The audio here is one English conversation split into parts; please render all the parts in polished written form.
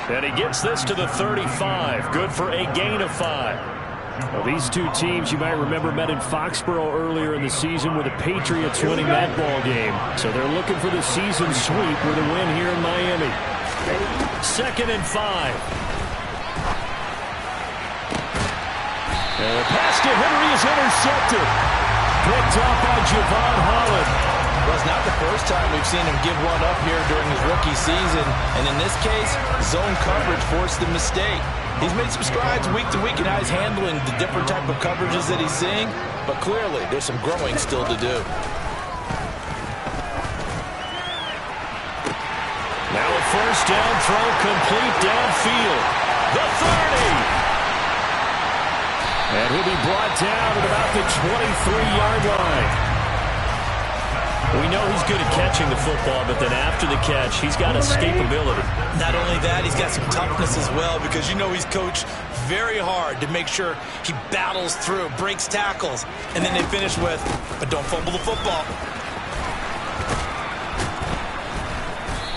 And he gets this to the 35. Good for a gain of 5. Well, these two teams, you might remember, met in Foxborough earlier in the season with the Patriots winning that ball game. So they're looking for the season sweep with a win here in Miami. 2nd and 5. And the pass to Henry is intercepted. Picked up by Javon Holland. Well, it's not the first time we've seen him give one up here during his rookie season. And in this case, zone coverage forced the mistake. He's made some strides week to week in how he's handling the different type of coverages that he's seeing. But clearly, there's some growing still to do. Now a first down throw complete downfield. The 30. And he'll be brought down at about the 23-yard line. We know he's good at catching the football, but then after the catch, he's got escapability. Not only that, he's got some toughness as well, because you know he's coached very hard to make sure he battles through, breaks tackles, and then they finish with, but don't fumble the football.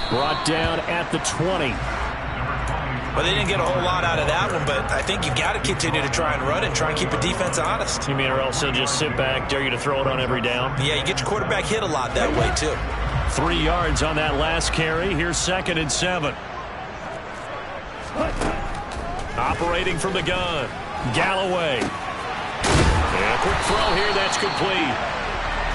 Brought down at the 20. Well, they didn't get a whole lot out of that one, but I think you've got to continue to try and run and try and keep the defense honest. You mean or else he'll just sit back, dare you to throw it on every down? Yeah, you get your quarterback hit a lot that way, too. 3 yards on that last carry. Here's 2nd and 7. Operating from the gun. Galloway. And a quick throw here. That's complete.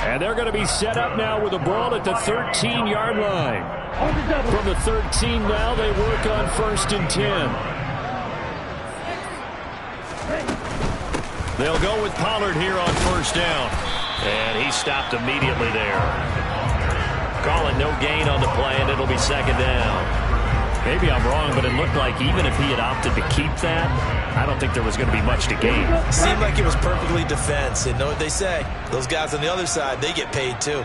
And they're going to be set up now with the ball at the 13-yard line. From the 13 now, they work on 1st and 10. They'll go with Pollard here on 1st down. And he stopped immediately there. Calling no gain on the play, and it'll be 2nd down. Maybe I'm wrong, but it looked like even if he had opted to keep that, I don't think there was going to be much to gain. Seemed like it was perfectly defense. And know what they say? Those guys on the other side, they get paid too.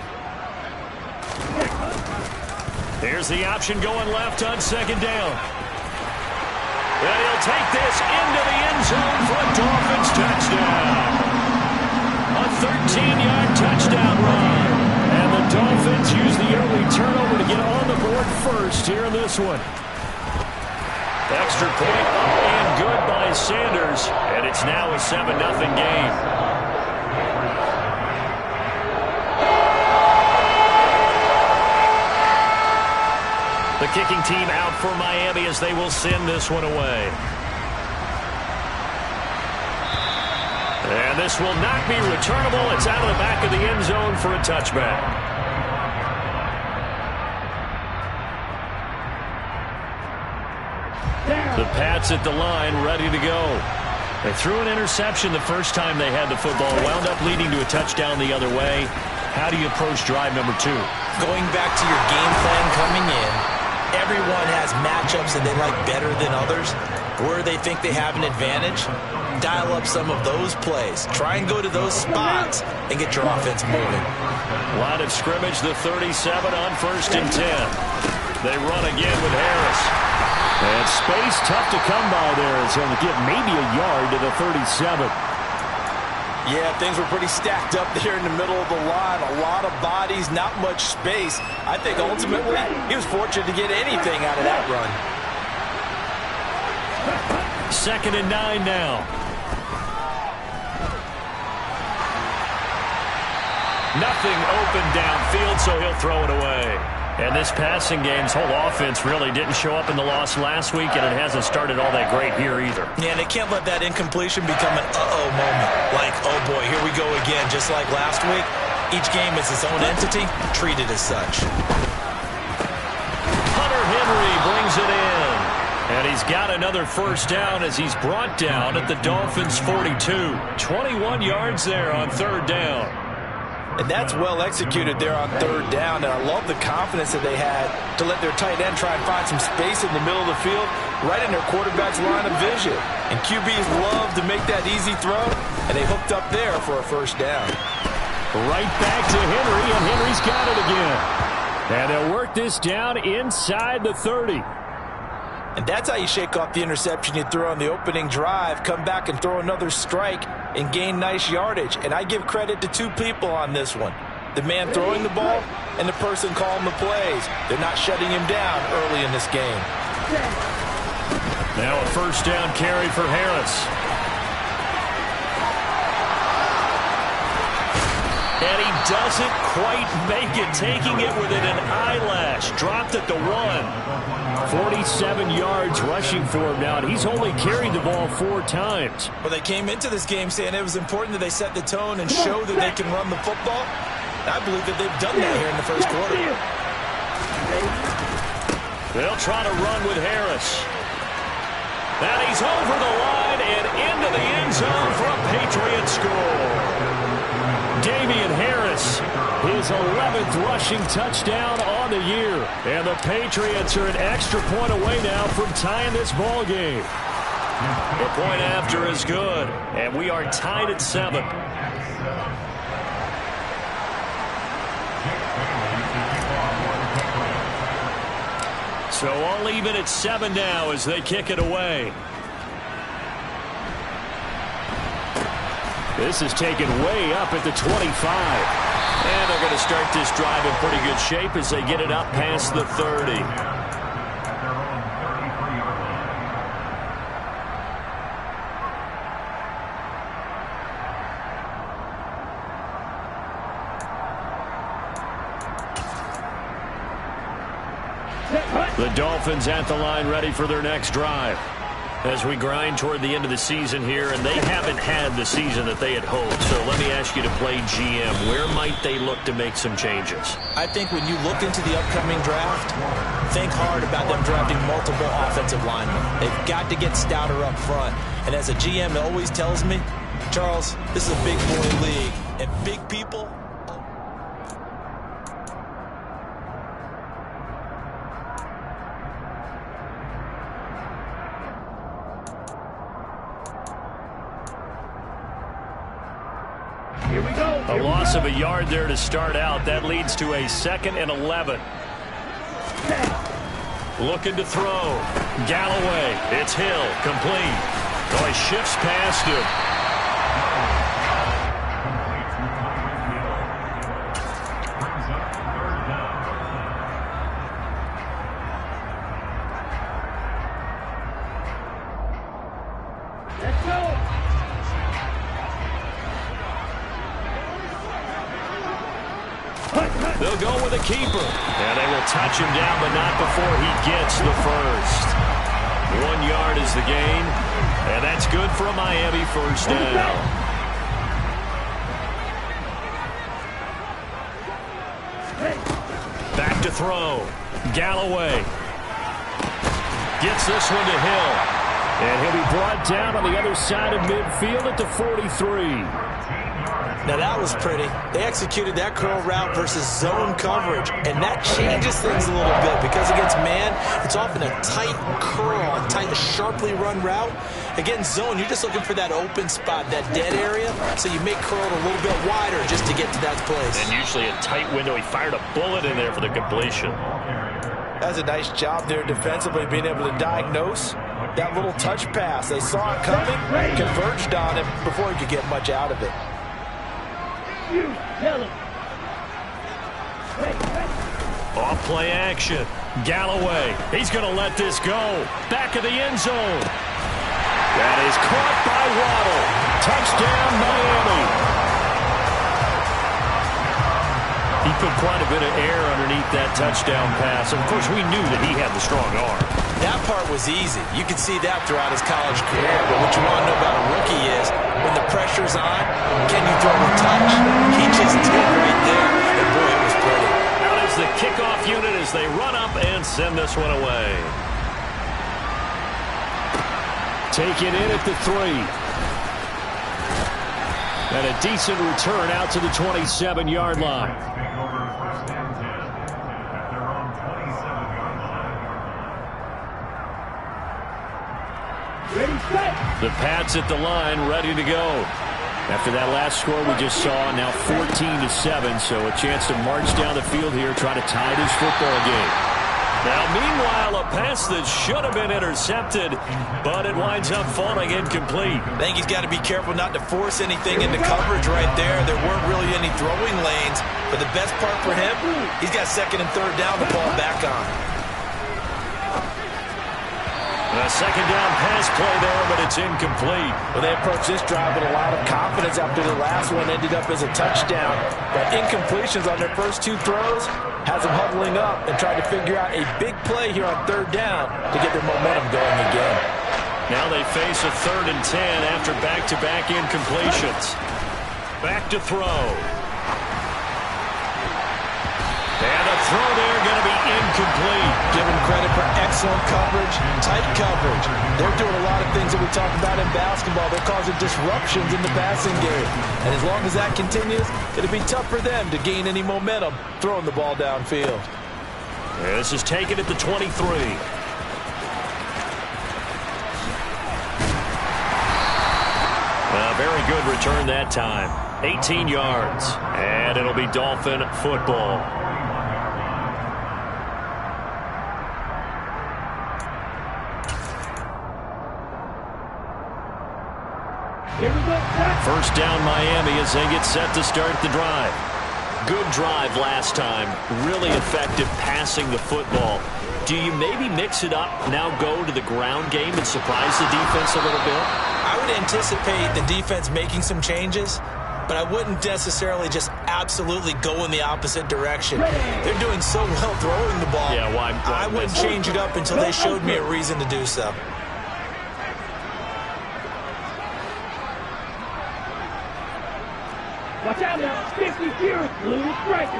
Here's the option going left on 2nd down. And he'll take this into the end zone for a Dolphins touchdown. A 13-yard touchdown run. And the Dolphins use the early turnover to get on the board first here in this one. Extra point up and good by Sanders. And it's now a 7-0 game. The kicking team out for Miami as they will send this one away. And this will not be returnable. It's out of the back of the end zone for a touchback. The Pats at the line, ready to go. They threw an interception the first time they had the football, wound up leading to a touchdown the other way. How do you approach drive number 2? Going back to your game plan coming in, everyone has matchups that they like better than others. Where they think they have an advantage, dial up some of those plays. Try and go to those spots and get your offense moving. Line of scrimmage, the 37 on 1st and 10. They run again with Harris. And space tough to come by there. It's going to get maybe a yard to the 37. Yeah, things were pretty stacked up there in the middle of the line. A lot of bodies, not much space. I think ultimately he was fortunate to get anything out of that run. 2nd and 9 now. Nothing open downfield, so he'll throw it away. And this passing game's whole offense really didn't show up in the loss last week, and it hasn't started all that great here either. Yeah, they can't let that incompletion become an uh-oh moment. Like, oh boy, here we go again, just like last week. Each game is its own entity, treated as such. Hunter Henry brings it in. And he's got another 1st down as he's brought down at the Dolphins' 42. 21 yards there on 3rd down. And that's well executed there on 3rd down. And I love the confidence that they had to let their tight end try and find some space in the middle of the field, right in their quarterback's line of vision. And QBs love to make that easy throw, and they hooked up there for a 1st down. Right back to Henry, and Henry's got it again. And they'll work this down inside the 30. And that's how you shake off the interception you threw on the opening drive, come back and throw another strike and gain nice yardage. And I give credit to 2 people on this one. The man throwing the ball and the person calling the plays. They're not shutting him down early in this game. Now a first down carry for Harris. And he doesn't quite make it, taking it within an eyelash. Dropped at the 1. 47 yards rushing for him now, and he's only carried the ball 4 times. Well, they came into this game saying it was important that they set the tone and show that they can run the football. I believe that they've done that here in the first quarter. They'll try to run with Harris. And he's over the line and into the end zone for a Patriot score. Damian Harris, his 11th rushing touchdown on the year. And the Patriots are an extra point away now from tying this ball game. The point after is good, and we are tied at 7. So all even at 7 now as they kick it away. This is taken way up at the 25. And they're going to start this drive in pretty good shape as they get it up past the 30. The Dolphins at the line ready for their next drive. As we grind toward the end of the season here, and they haven't had the season that they had hoped. So let me ask you to play GM. Where might they look to make some changes? I think when you look into the upcoming draft, think hard about them drafting multiple offensive linemen. They've got to get stouter up front. And as a GM, it always tells me, Charles, this is a big boy league, and big people... A loss of a yard there to start out. That leads to a 2nd and 11. Looking to throw. Galloway. It's Hill. Complete. Oh, he shifts past him. They'll go with a keeper. And they will touch him down, but not before he gets the first. 1 yard is the gain. And that's good for a Miami first down. Back to throw. Galloway. Gets this one to Hill. And he'll be brought down on the other side of midfield at the 43. Now that was pretty. They executed that curl route versus zone coverage, and that changes things a little bit because against man, it's often a tight curl, a tight, sharply run route. Against zone, you're just looking for that open spot, that dead area, so you make curl a little bit wider just to get to that place. And usually a tight window. He fired a bullet in there for the completion. That's a nice job there defensively, being able to diagnose that little touch pass. They saw it coming, converged on him before he could get much out of it. Off play action. Galloway. He's going to let this go. Back of the end zone. That is caught by Waddle. Touchdown, Miami. He put quite a bit of air underneath that touchdown pass. Of course, we knew that he had the strong arm. That part was easy. You could see that throughout his college career. But what you want to know about a rookie is when the pressure's on, can you throw a touch? He just did right there. And boy, it was pretty. Out is the kickoff unit as they run up and send this one away. Taken in at the 3. And a decent return out to the 27-yard line. The Pats at the line, ready to go. After that last score we just saw, now 14-7, so a chance to march down the field here, try to tie this football game. Now, meanwhile, a pass that should have been intercepted, but it winds up falling incomplete. I think he's got to be careful not to force anything into coverage right there. There weren't really any throwing lanes, but the best part for him, he's got 2nd and 3rd down to fall back on. A A second down pass play there, but it's incomplete. Well, they approached this drive with a lot of confidence after the last one ended up as a touchdown. But incompletions on their first two throws has them huddling up and trying to figure out a big play here on third down to get their momentum going again. Now they face a 3rd and 10 after back-to-back incompletions. Back to throw. And a throw there going to be incomplete. Give them credit for excellent coverage, tight coverage. They're doing a lot of things that we talk about in basketball. They're causing disruptions in the passing game. And as long as that continues, it'll be tough for them to gain any momentum throwing the ball downfield. This is taken at the 23. A very good return that time. 18 yards. And it'll be Dolphin football. First down Miami as they get set to start the drive. Good drive last time. Really effective passing the football. Do you maybe mix it up, now go to the ground game and surprise the defense a little bit? I would anticipate the defense making some changes, but I wouldn't necessarily just absolutely go in the opposite direction. They're doing so well throwing the ball. Yeah, why I wouldn't change it up until they showed me a reason to do so. Watch out now, 50 here, blue striker.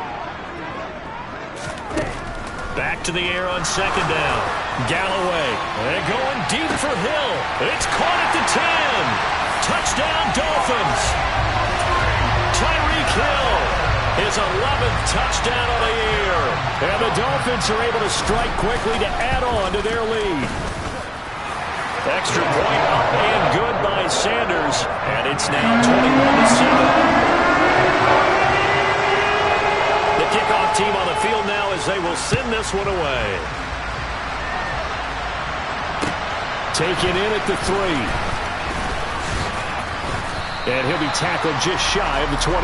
Back to the air on second down. Galloway. They're going deep for Hill. It's caught at the 10. Touchdown, Dolphins. Tyreek Hill. His 11th touchdown of the year. And the Dolphins are able to strike quickly to add on to their lead. Extra point up and good by Sanders. And it's now 21-7. The kickoff team on the field now as they will send this one away. Taken in at the 3. And he'll be tackled just shy of the 25.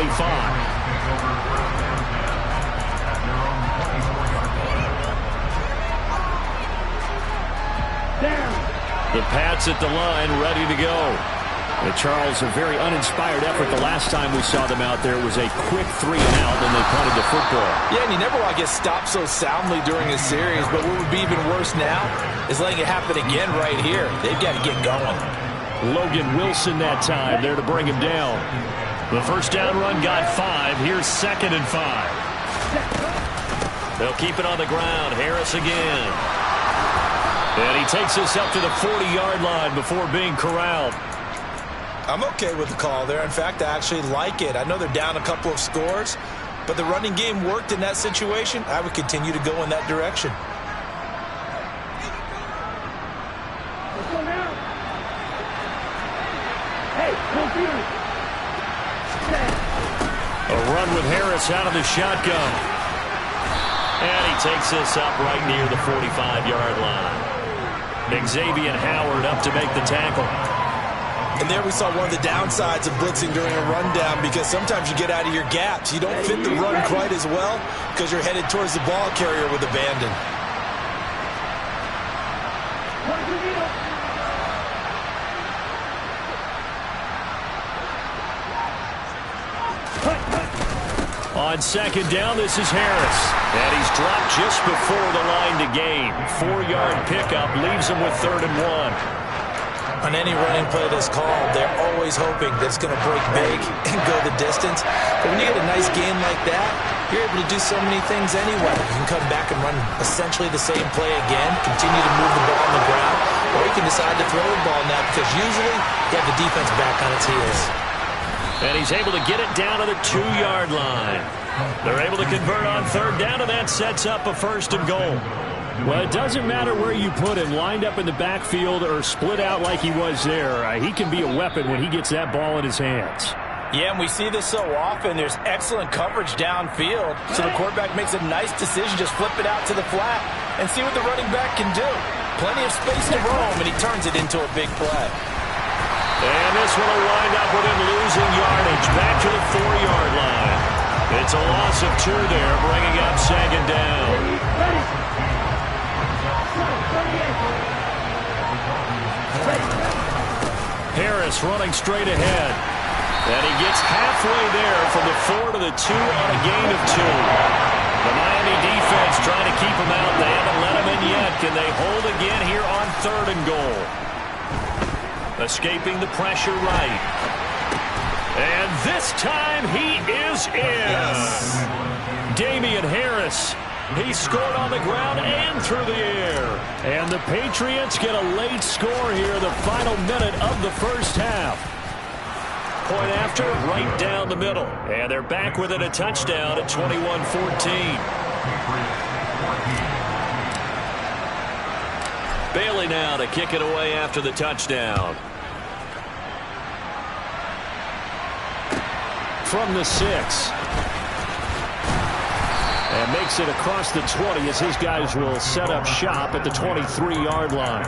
The Pats at the line, ready to go. And Charles, a very uninspired effort. The last time we saw them out there was a quick 3 and out, and they punted the football. Yeah, and you never want to get stopped so soundly during a series, but what would be even worse now is letting it happen again right here. They've got to get going. Logan Wilson that time there to bring him down. The first down run got 5. Here's 2nd and 5. They'll keep it on the ground. Harris again. And he takes us up to the 40-yard line before being corralled. I'm okay with the call there. In fact, I actually like it. I know they're down a couple of scores, but the running game worked in that situation. I would continue to go in that direction. Let's go now. Hey, A run with Harris out of the shotgun. And he takes this up right near the 45-yard line. Xavier Howard up to make the tackle. And there we saw one of the downsides of blitzing during a rundown, because sometimes you get out of your gaps. You don't fit the run quite as well because you're headed towards the ball carrier with abandon. On second down, this is Harris. And he's dropped just before the line to gain. 4-yard pickup leaves him with 3rd and 1. On any running play that's called, they're always hoping that it's going to break big and go the distance. But when you get a nice gain like that, you're able to do so many things anyway. You can come back and run essentially the same play again, continue to move the ball on the ground, or you can decide to throw the ball now because usually you have the defense back on its heels. And he's able to get it down to the 2-yard line. They're able to convert on 3rd down, and that sets up a 1st and goal. Well, it doesn't matter where you put him, lined up in the backfield or split out like he was there. He can be a weapon when he gets that ball in his hands. Yeah, and we see this so often. There's excellent coverage downfield, so the quarterback makes a nice decision, just flip it out to the flat and see what the running back can do. Plenty of space to roam, and he turns it into a big play. And this one will wind up with him losing yardage back to the 4-yard line. It's a loss of 2 there, bringing up 2nd down. Harris running straight ahead. And he gets halfway there from the 4 to the 2 on a gain of 2. The Miami defense trying to keep him out. They haven't let him in yet. Can they hold again here on 3rd and goal? Escaping the pressure right. And this time he is in. Yes. Damian Harris. He scored on the ground and through the air. And the Patriots get a late score here, the final minute of the first half. Point after, right down the middle. And they're back within a touchdown at 21-14. Bailey now to kick it away after the touchdown. From the 6. And makes it across the 20 as his guys will set up shop at the 23-yard line.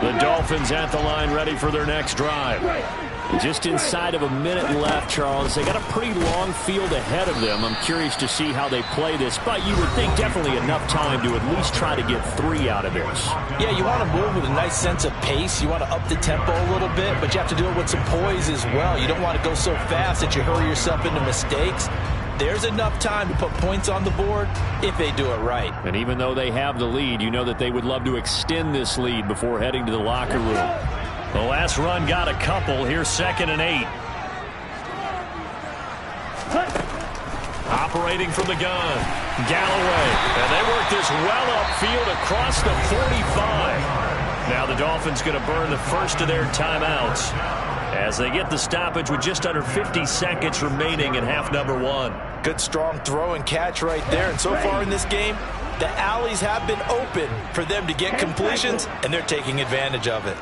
The Dolphins at the line ready for their next drive. Just inside of a minute left, Charles. They got a pretty long field ahead of them. I'm curious to see how they play this, but you would think definitely enough time to at least try to get 3 out of this. Yeah, you want to move with a nice sense of pace. You want to up the tempo a little bit, but you have to do it with some poise as well. You don't want to go so fast that you hurry yourself into mistakes. There's enough time to put points on the board if they do it right. And even though they have the lead, you know that they would love to extend this lead before heading to the locker room. The last run got a couple. Here's 2nd and 8. Operating from the gun, Galloway. And they work this well upfield across the 45. Now the Dolphins going to burn the first of their timeouts as they get the stoppage with just under 50 seconds remaining in half number 1. Good strong throw and catch right there. And so far in this game, the alleys have been open for them to get completions, and they're taking advantage of it.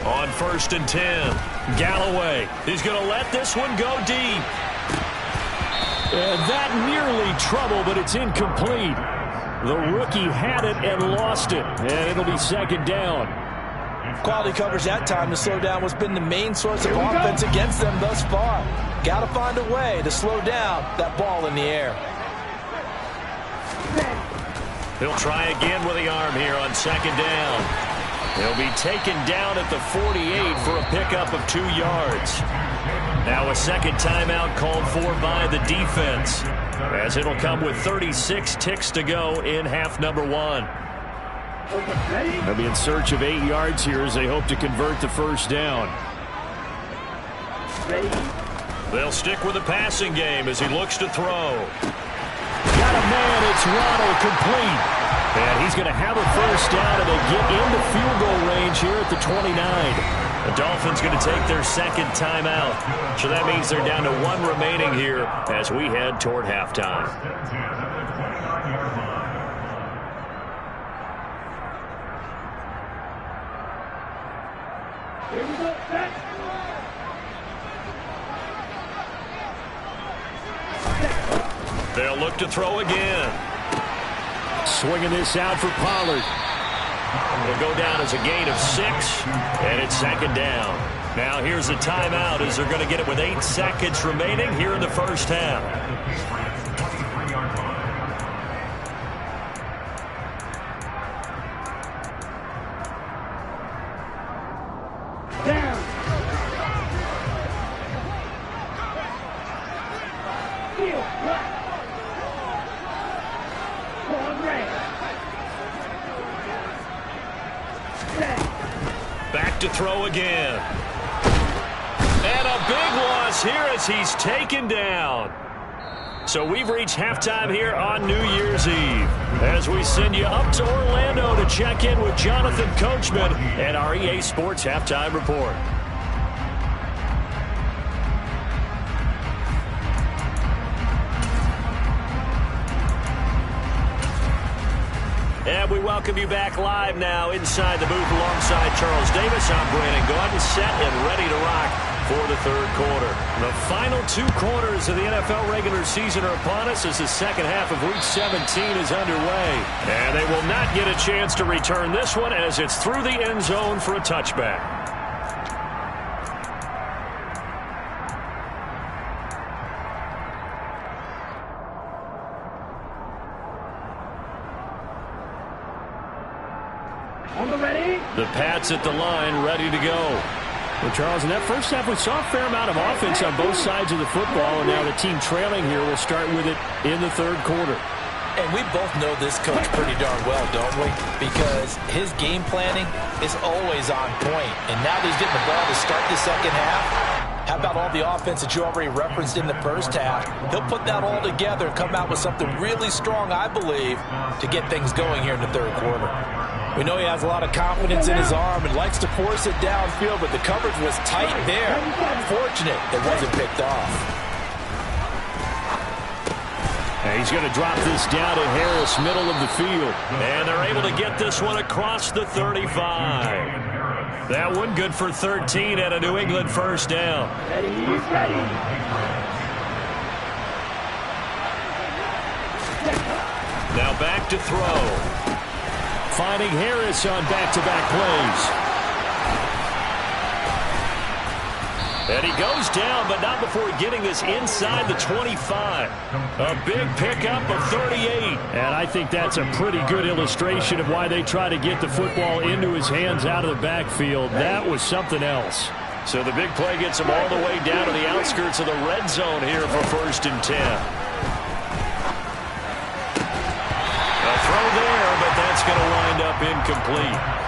On 1st and 10, Galloway. He's going to let this one go deep. And that nearly trouble, but it's incomplete. The rookie had it and lost it, and it'll be 2nd down. Quality covers that time to slow down what's been the main source of offense against them thus far. Got to find a way to slow down that ball in the air. He'll try again with the arm here on 2nd down. He'll be taken down at the 48 for a pickup of 2 yards. Now a second timeout called for by the defense, as it'll come with 36 ticks to go in half number 1. They'll be in search of 8 yards here as they hope to convert the first down. They'll stick with the passing game as he looks to throw. Got a man, it's Ronald, complete. And he's going to have a first down, and they get into field goal range here at the 29. The Dolphins going to take their 2nd timeout. So that means they're down to 1 remaining here as we head toward halftime. Here we go, set. They'll look to throw again. Swinging this out for Pollard. It'll go down as a gain of 6, and it's 2nd down. Now here's a timeout as they're going to get it with 8 seconds remaining here in the first half. Down. Field, right. Back to throw again. And a big loss here as he's taken down. So we've reached halftime here on New Year's Eve as we send you up to Orlando to check in with Jonathan Coachman and our EA Sports Halftime Report. And we welcome you back live now inside the booth alongside Charles Davis. I'm Brandon Gaudin, set and ready to rock for the 3rd quarter. The final 2 quarters of the NFL regular season are upon us as the second half of Week 17 is underway. And they will not get a chance to return this one as it's through the end zone for a touchback. On the ready. The Pats at the line, ready to go. Well, Charles, in that first half, we saw a fair amount of offense on both sides of the football, and now the team trailing here will start with it in the third quarter. And we both know this coach pretty darn well, don't we? Because his game planning is always on point. And now that he's getting the ball to start the second half, how about all the offense that you already referenced in the first half? He'll put that all together and come out with something really strong, I believe, to get things going here in the third quarter. We know he has a lot of confidence in his arm and likes to force it downfield, but the coverage was tight there. Fortunate it wasn't picked off. And he's going to drop this down to Harris, middle of the field. And they're able to get this one across the 35. That one good for 13 and a New England first down. Ready, ready. Now back to throw. Finding Harris on back-to-back plays. And he goes down, but not before getting this inside the 25. A big pickup of 38. And I think that's a pretty good illustration of why they try to get the football into his hands out of the backfield. That was something else. So the big play gets him all the way down to the outskirts of the red zone here for 1st and 10. A throw there, but that's going to wind up incomplete.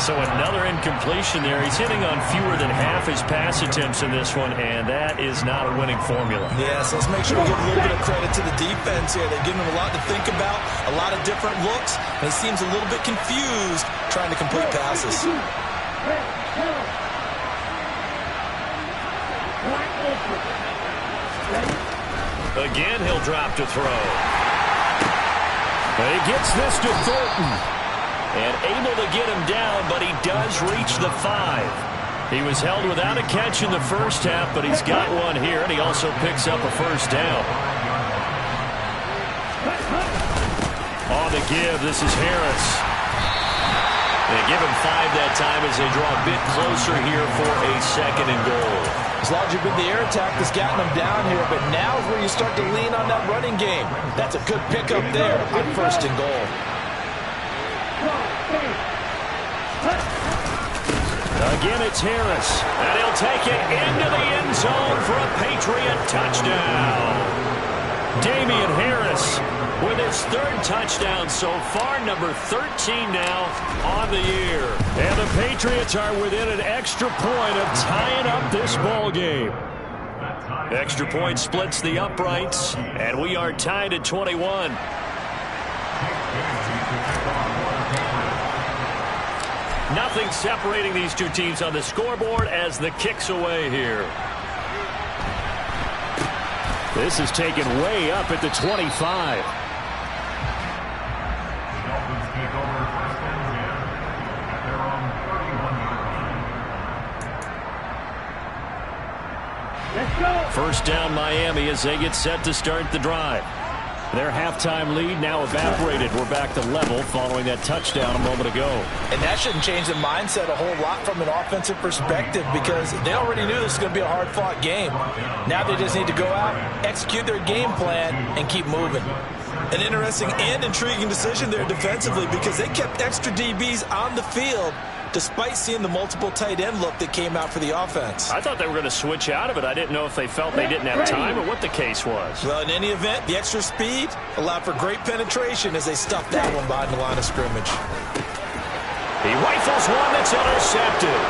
So another incompletion there. He's hitting on fewer than half his pass attempts in this one, and that is not a winning formula. Yeah, so let's make sure we give a little bit of credit to the defense here. They've given him a lot to think about, a lot of different looks, and he seems a little bit confused trying to complete passes. Again, he'll drop to throw. He gets this to Thornton. And able to get him down, but he does reach the 5. He was held without a catch in the first half, but he's got one here, and he also picks up a first down. On the give, this is Harris. They give him 5 that time as they draw a bit closer here for a 2nd and goal. As long as you've been the air attack that's gotten him down here, but now is where you start to lean on that running game. That's a good pickup there on 1st and goal. Again, it's Harris, and he'll take it into the end zone for a Patriot touchdown. Damian Harris with his 3rd touchdown so far, number 13 now on the year. And the Patriots are within an extra point of tying up this ball game. Extra point splits the uprights, and we are tied at 21. Nothing separating these two teams on the scoreboard as the kick's away here. This is taken way up at the 25. Let's go. First down Miami as they get set to start the drive. Their halftime lead now evaporated. We're back to level following that touchdown a moment ago. And that shouldn't change the mindset a whole lot from an offensive perspective because they already knew this was going to be a hard-fought game. Now they just need to go out, execute their game plan, and keep moving. An interesting and intriguing decision there defensively because they kept extra DBs on the field despite seeing the multiple tight end look that came out for the offense. I thought they were going to switch out of it. I didn't know if they felt they didn't have time or what the case was. Well, in any event, the extra speed allowed for great penetration as they stuffed that one behind the line of scrimmage. He rifles one that's intercepted.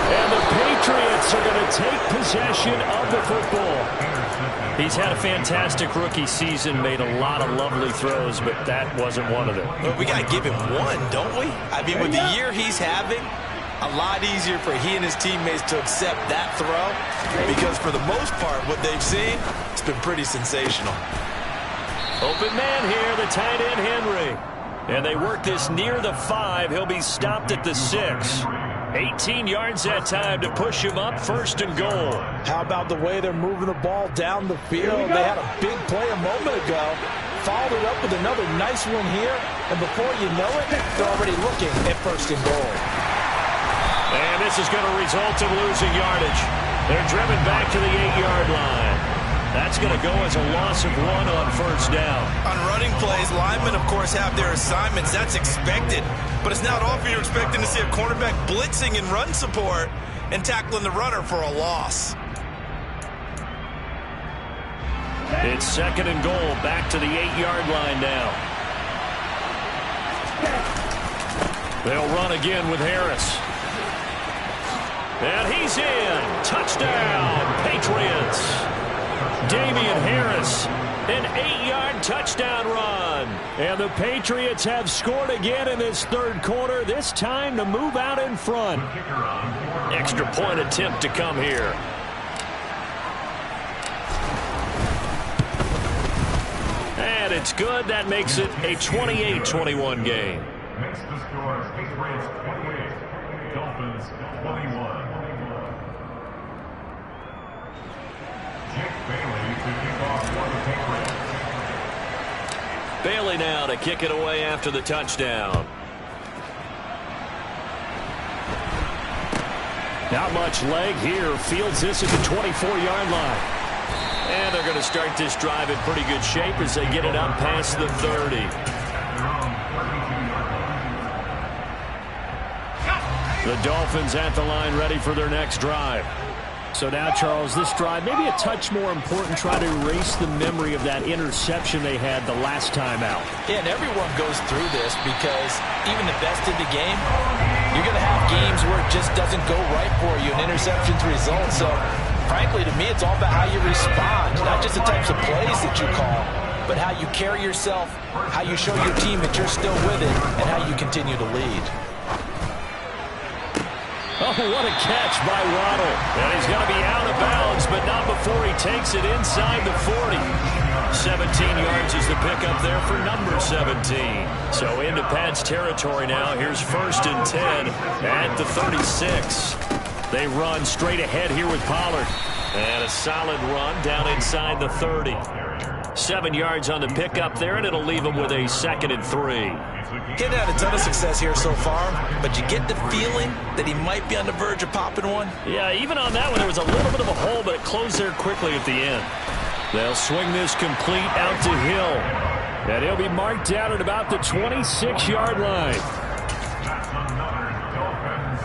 And the Patriots are going to take possession of the football. He's had a fantastic rookie season, made a lot of lovely throws, but that wasn't one of them. Well, we got to give him one, don't we? I mean, with the year he's having, a lot easier for he and his teammates to accept that throw because for the most part, what they've seen, it's been pretty sensational. Open man here, the tight end Henry. And they work this near the 5. He'll be stopped at the 6. 18 yards that time to push him up, 1st and goal. How about the way they're moving the ball down the field? They had a big play a moment ago, followed it up with another nice one here, and before you know it, they're already looking at 1st and goal. And this is going to result in losing yardage. They're driven back to the 8-yard line. That's going to go as a loss of 1 on first down. On running plays, linemen, of course, have their assignments. That's expected. But it's not often you're expecting to see a cornerback blitzing in run support and tackling the runner for a loss. It's 2nd and goal, back to the 8-yard line now. They'll run again with Harris. And he's in. Touchdown, Patriots. Damian Harris, an 8-yard touchdown run. And the Patriots have scored again in this third quarter, this time to move out in front. Extra point attempt to come here. And it's good. That makes it a 28-21 game. Makes the score Patriots 28, Dolphins 21. Jake Bailey to kick off for the Patriots. Bailey now to kick it away after the touchdown. Not much leg here. Fields this at the 24-yard line. And they're going to start this drive in pretty good shape as they get it up past the 30. The Dolphins at the line ready for their next drive. So now, Charles, this drive maybe a touch more important, try to erase the memory of that interception they had the last time out. Yeah, and everyone goes through this because even the best in the game, you're going to have games where it just doesn't go right for you, and interceptions result. So, frankly, to me, it's all about how you respond, not just the types of plays that you call, but how you carry yourself, how you show your team that you're still with it, and how you continue to lead. Oh, what a catch by Waddle. And he's going to be out of bounds, but not before he takes it inside the 40. 17 yards is the pickup there for number 17. So into Pat's territory now. Here's 1st and 10 at the 36. They run straight ahead here with Pollard. And a solid run down inside the 30. 7 yards on the pickup there, and it'll leave them with a 2nd and 3. Getting had a ton of success here so far, but you get the feeling that he might be on the verge of popping one. Yeah, even on that one, there was a little bit of a hole, but it closed there quickly at the end. They'll swing this complete out to Hill. And he'll be marked down at about the 26-yard line. That's another Dolphins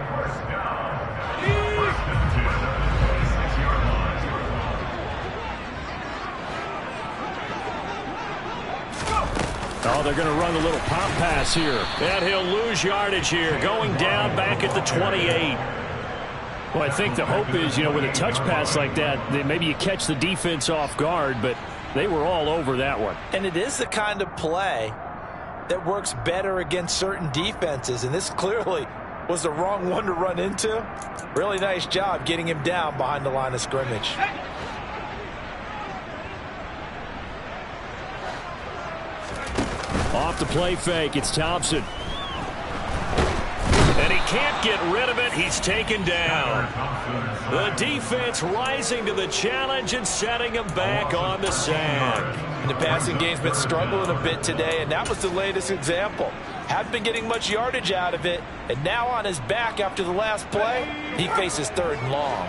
first down. 1st and 10 at the 26-yard line. Oh, they're going to run a little pop pass here. And he'll lose yardage here, going down back at the 28. Well, I think the hope is, with a touch pass like that, that maybe you catch the defense off guard, but they were all over that one. And it is the kind of play that works better against certain defenses, and this clearly was the wrong one to run into. Really nice job getting him down behind the line of scrimmage. Off the play fake, it's Thompson. And he can't get rid of it. He's taken down. The defense rising to the challenge and setting him back on the sack. And the passing game's been struggling a bit today, and that was the latest example. Hadn't been getting much yardage out of it, and now on his back after the last play, he faces 3rd and long.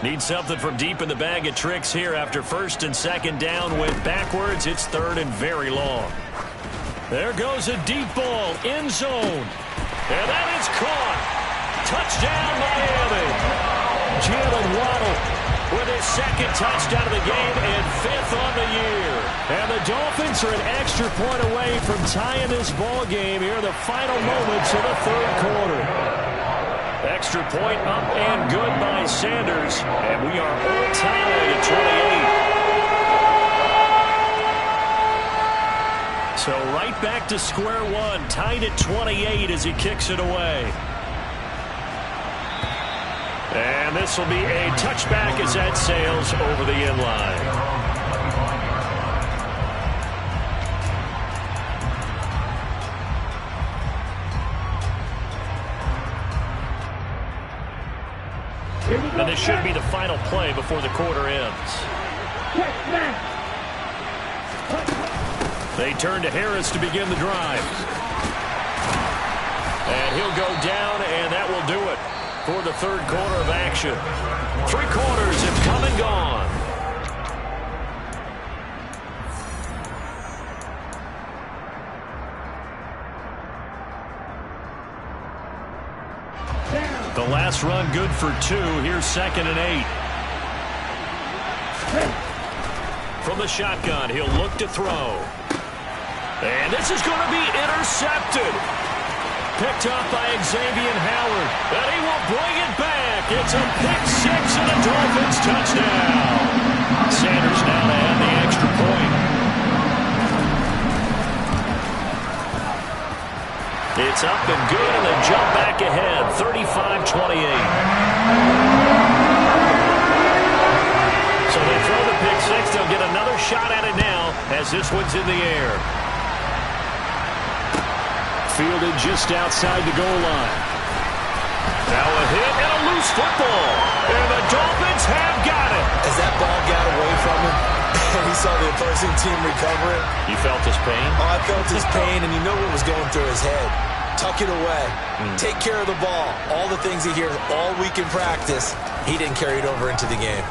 Needs something from deep in the bag of tricks here after 1st and 2nd down. Went backwards. It's 3rd and very long. There goes a deep ball, end zone. And that is caught. Touchdown, Miami. Jalen Waddle with his 2nd touchdown of the game and 5th on the year. And the Dolphins are an extra point away from tying this ball game here in the final moments of the 3rd quarter. Extra point up and good by Sanders. And we are all tied at 28. So right back to square one, tied at 28 as he kicks it away. And this will be a touchback as that sails over the end line. And this should be the final play before the quarter ends. They turn to Harris to begin the drive. And he'll go down, and that will do it for the 3rd quarter of action. 3 quarters have come and gone. The last run good for 2. Here's 2nd and 8. From the shotgun, he'll look to throw. And this is going to be intercepted. Picked up by Xavier Howard. And he will bring it back. It's a pick 6 and a Dolphins touchdown. Sanders now to add the extra point. It's up and good, and they jump back ahead, 35-28. So they throw the pick 6. They'll get another shot at it now as this one's in the air. Fielded just outside the goal line. Now a hit and a loose football. And the Dolphins have got it. As that ball got away from him, and he saw the opposing team recover it. You felt his pain? Oh, I felt his pain, and you know what was going through his head. Tuck it away. Take care of the ball. All the things he hears all week in practice, he didn't carry it over into the game.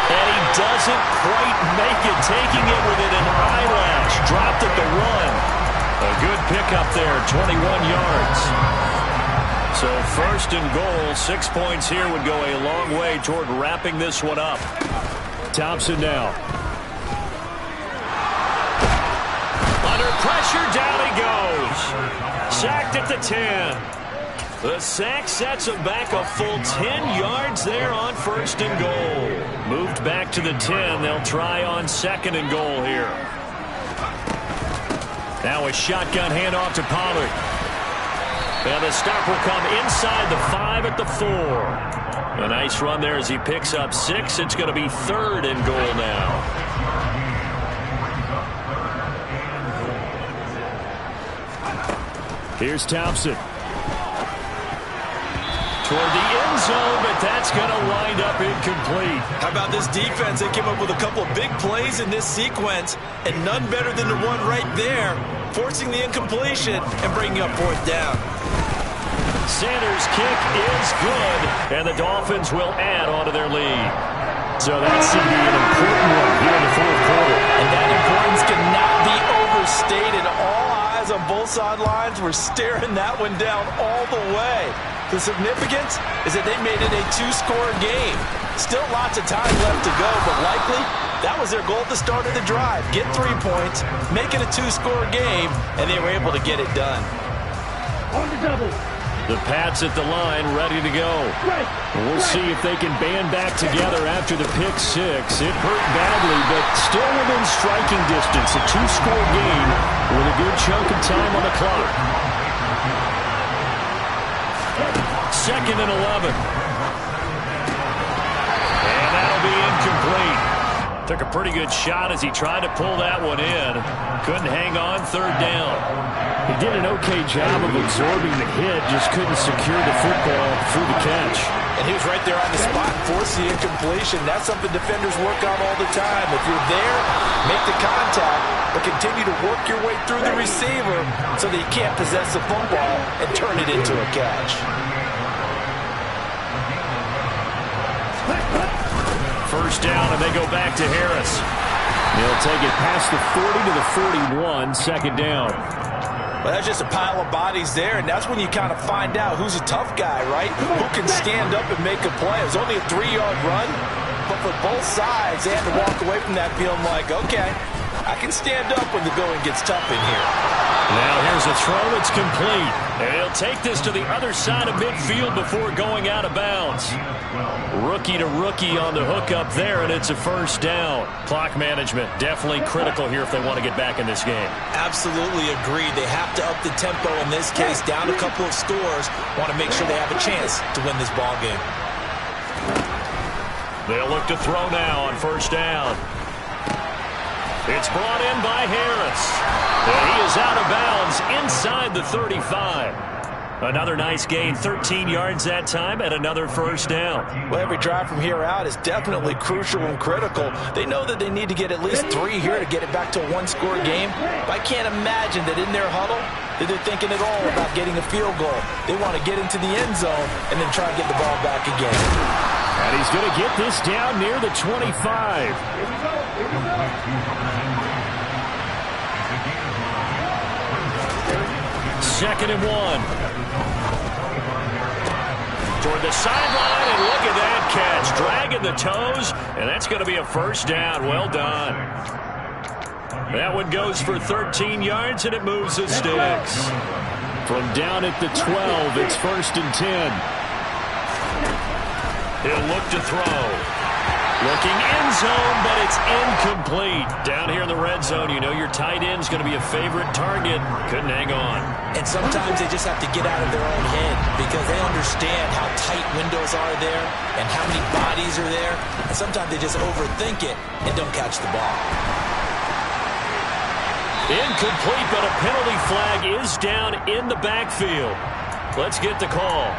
And he doesn't quite make it, taking it within an eyelash. Dropped at the run. A good pickup there, 21 yards. So 1st and goal, 6 points here would go a long way toward wrapping this one up. Thompson now. Under pressure, down he goes. Sacked at the 10. The sack sets him back a full 10 yards there on 1st and goal. Moved back to the 10. They'll try on 2nd and goal here. Now a shotgun handoff to Pollard. And the stop will come inside the 5 at the 4. A nice run there as he picks up 6. It's going to be 3rd and goal now. Here's Thompson. Toward the end zone, but that's going to wind up incomplete. How about this defense? They came up with a couple of big plays in this sequence, and none better than the one right there, forcing the incompletion and bringing up 4th down. Sanders' kick is good, and the Dolphins will add on to their lead. So that's going to be an important one here in the 4th quarter. And that importance cannot be overstated. All eyes on both sidelines were staring that one down all the way. The significance is that they made it a 2-score game. Still lots of time left to go, but likely that was their goal at the start of the drive. Get 3 points, make it a 2-score game, and they were able to get it done. On the double. The Pats at the line, ready to go. We'll see if they can band back together after the pick 6. It hurt badly, but still within striking distance. A 2-score game with a good chunk of time on the clock. 2nd and 11. And that'll be incomplete. Took a pretty good shot as he tried to pull that one in. Couldn't hang on, 3rd down. He did an okay job of absorbing the hit, just couldn't secure the football through the catch. And he was right there on the spot, forced the incompletion. That's something defenders work on all the time. If you're there, make the contact, but continue to work your way through the receiver so that you can't possess the football and turn it into a catch. First down, and they go back to Harris. They'll take it past the 40 to the 41, 2nd down. Well, that's just a pile of bodies there, and that's when you kind of find out who's a tough guy, right? Who can stand up and make a play. It was only a 3-yard run, but for both sides, they had to walk away from that feeling like, okay, I can stand up when the going gets tough in here. Now here's a throw. It's complete. And he'll take this to the other side of midfield before going out of bounds. Rookie to rookie on the hook up there, and it's a 1st down. Clock management definitely critical here if they want to get back in this game. Absolutely agreed. They have to up the tempo in this case, down a couple of scores. Want to make sure they have a chance to win this ball game. They'll look to throw now on 1st down. It's brought in by Harris. And he is out of bounds inside the 35. Another nice gain, 13 yards that time, and another 1st down. Well, every drive from here out is definitely crucial and critical. They know that they need to get at least 3 here to get it back to a 1-score game. But I can't imagine that in their huddle that they're thinking at all about getting a field goal. They want to get into the end zone and then try to get the ball back again. And he's going to get this down near the 25. 2nd and 1. Toward the sideline, and look at that catch. Dragging the toes, and that's going to be a first down. Well done. That one goes for 13 yards, and it moves the sticks. From down at the 12, it's 1st and 10. He'll look to throw. Looking end zone, but it's incomplete. Down here in the red zone, you know your tight end's going to be a favorite target. Couldn't hang on. And sometimes they just have to get out of their own head because they understand how tight windows are there and how many bodies are there. And sometimes they just overthink it and don't catch the ball. Incomplete, but a penalty flag is down in the backfield. Let's get the call.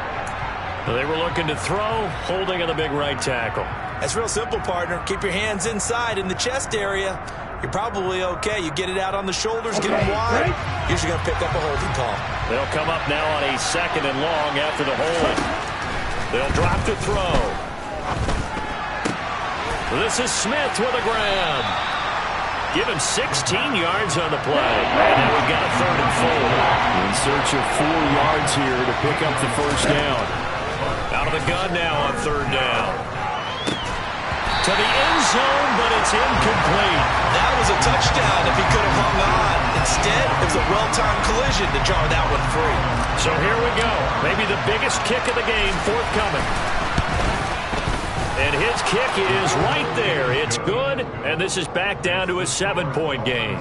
They were looking to throw, holding on the big right tackle. That's real simple, partner. Keep your hands inside in the chest area. You're probably okay. You get it out on the shoulders, get them wide. Usually going to pick up a holding call. They'll come up now on a 2nd and long after the hold. They'll drop to throw. This is Smith with a grab. Give him 16 yards on the play. And now we've got a 3rd and 4. In search of 4 yards here to pick up the first down. Out of the gun now on 3rd down. To the end zone, but it's incomplete. That was a touchdown if he could have hung on. Instead, it was a well-timed collision to jar that one free. So here we go. Maybe the biggest kick of the game forthcoming. And his kick is right there. It's good, and this is back down to a 7-point game.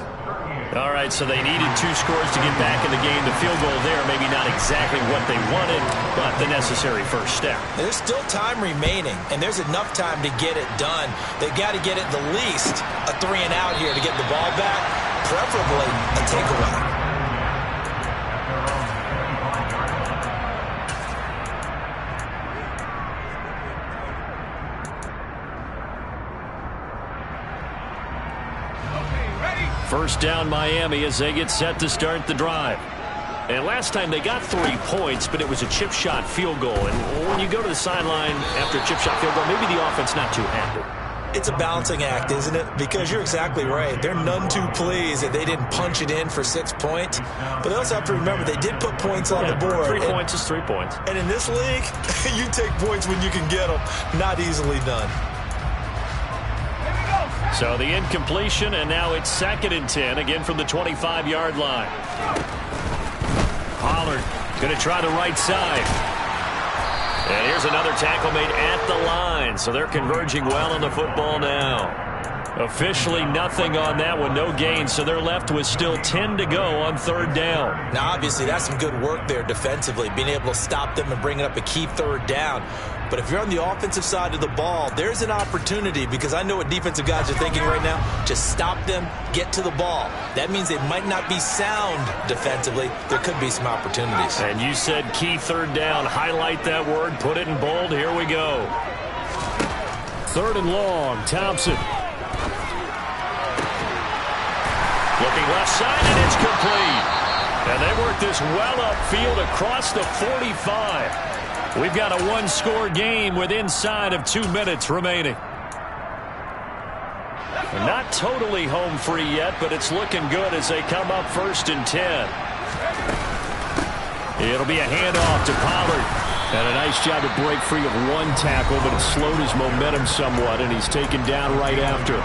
All right, so they needed 2 scores to get back in the game. The field goal there, maybe not exactly what they wanted, but the necessary first step. There's still time remaining, and there's enough time to get it done. They've got to get it the least a 3-and-out here to get the ball back, preferably a takeaway. First down Miami as they get set to start the drive. And last time they got 3 points, but it was a chip shot field goal. And when you go to the sideline after a chip shot field goal, maybe the offense not too happy. It's a balancing act, isn't it? Because you're exactly right. They're none too pleased that they didn't punch it in for 6 points. But they also have to remember they did put points on the board. 3 points is 3 points. And in this league, you take points when you can get them. Not easily done. So the incompletion, and now it's 2nd and 10, again from the 25-yard line. Pollard going to try the right side. And here's another tackle made at the line, so they're converging well on the football now. Officially nothing on that one, no gain, so they're left with still 10 to go on 3rd down. Now, obviously, that's some good work there defensively, being able to stop them and bring it up a key 3rd down. But if you're on the offensive side of the ball, there's an opportunity because I know what defensive guys are thinking right now. Just stop them, get to the ball. That means they might not be sound defensively. There could be some opportunities. And you said key 3rd down. Highlight that word, put it in bold. Here we go. 3rd and long, Thompson. Looking left side, and it's complete. And they work this well upfield across the 45. We've got a 1-score game with inside of 2 minutes remaining. Not totally home free yet, but it's looking good as they come up 1st and 10. It'll be a handoff to Pollard. And a nice job to break free of 1 tackle, but it slowed his momentum somewhat, and he's taken down right after.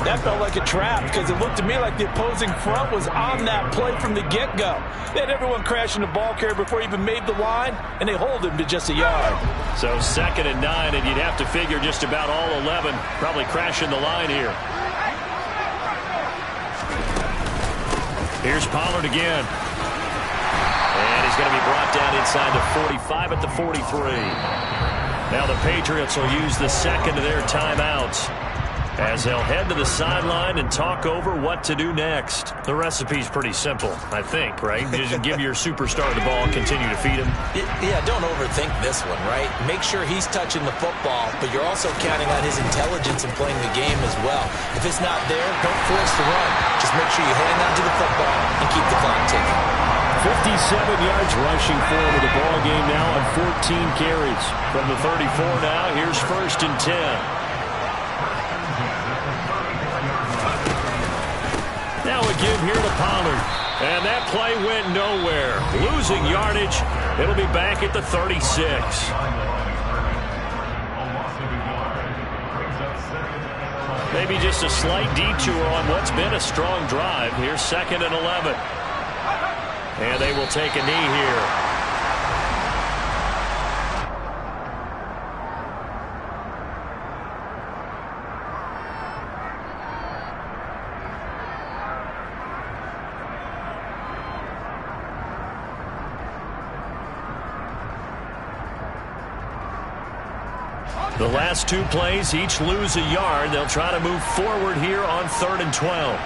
That felt like a trap because it looked to me like the opposing front was on that play from the get-go. They had everyone crashing the ball carrier before he even made the line, and they hold him to just a yard. So 2nd and 9, and you'd have to figure just about all 11 probably crashing the line here. Here's Pollard again. And he's going to be brought down inside the 45 at the 43. Now the Patriots will use the 2nd of their timeouts as they'll head to the sideline and talk over what to do next. The recipe's pretty simple, I think, right? Just give your superstar the ball and continue to feed him. Yeah, don't overthink this one, right? Make sure he's touching the football, but you're also counting on his intelligence in playing the game as well. If it's not there, don't force the run. Just make sure you hang on to the football and keep the clock ticking. 57 yards rushing forward the ball game now on 14 carries. From the 34 now, here's 1st and 10. Now a give here to Pollard. And that play went nowhere. Losing yardage. It'll be back at the 36. Maybe just a slight detour on what's been a strong drive. Here's 2nd and 11. And they will take a knee here. The last 2 plays, each lose a yard. They'll try to move forward here on 3rd and 12.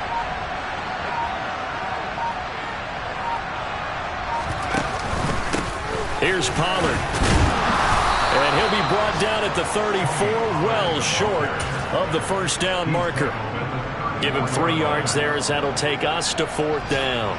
Here's Pollard. And he'll be brought down at the 34, well short of the first down marker. Give him 3 yards there as that'll take us to 4th down.